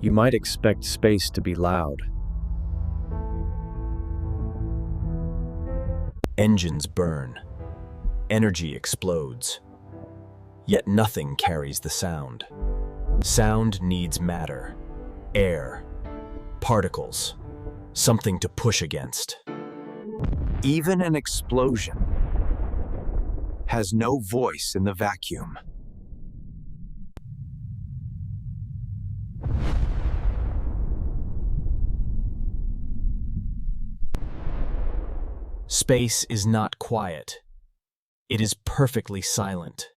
You might expect space to be loud. Engines burn. Energy explodes. Yet nothing carries the sound. Sound needs matter, air, particles, something to push against. Even an explosion has no voice in the vacuum. Space is not quiet. It is perfectly silent.